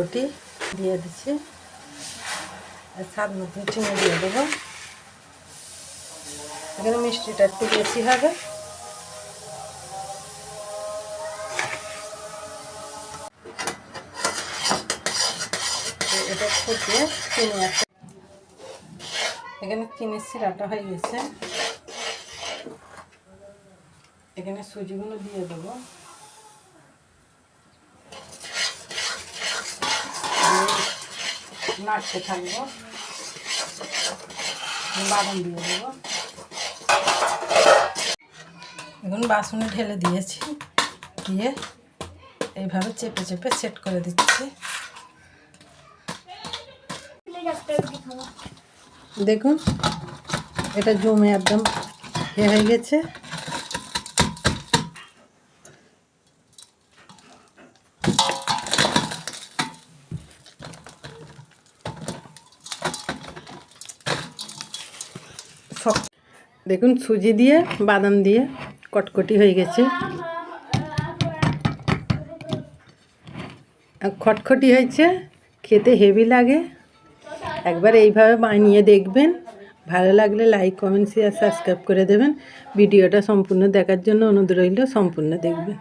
রুটি দিয়ে দিচ্ছি, আর স্বাদ মতন চিনি দিয়ে দেবো। এখানে মিষ্টিটা একটু বেশি হবে। এটা ফুটিয়ে চিনি এখানে চিনির সিরাটা হয়ে গেছে। এখানে সুজিগুলো দিয়ে দেবো, নাড়তে থাকবো। বাদাম দিয়ে দেবো। এখন বাসনে ঢেলে দিয়েছি, দিয়ে এইভাবে চেপে চেপে সেট করে দিচ্ছি। দেখুন এটা জমে একদম হয়ে গেছে। দেখুন সুজি দিয়ে বাদাম দিয়ে কটকটি হয়ে গেছে, খটখটি হয়েছে, খেতে হেভি লাগে। একবার এইভাবে বানিয়ে দেখবেন। ভালো লাগলে লাইক, কমেন্ট, শেয়ার, সাবস্ক্রাইব করে দেবেন। ভিডিওটা সম্পূর্ণ দেখার জন্য অনুরোধ রইল, সম্পূর্ণ দেখবেন।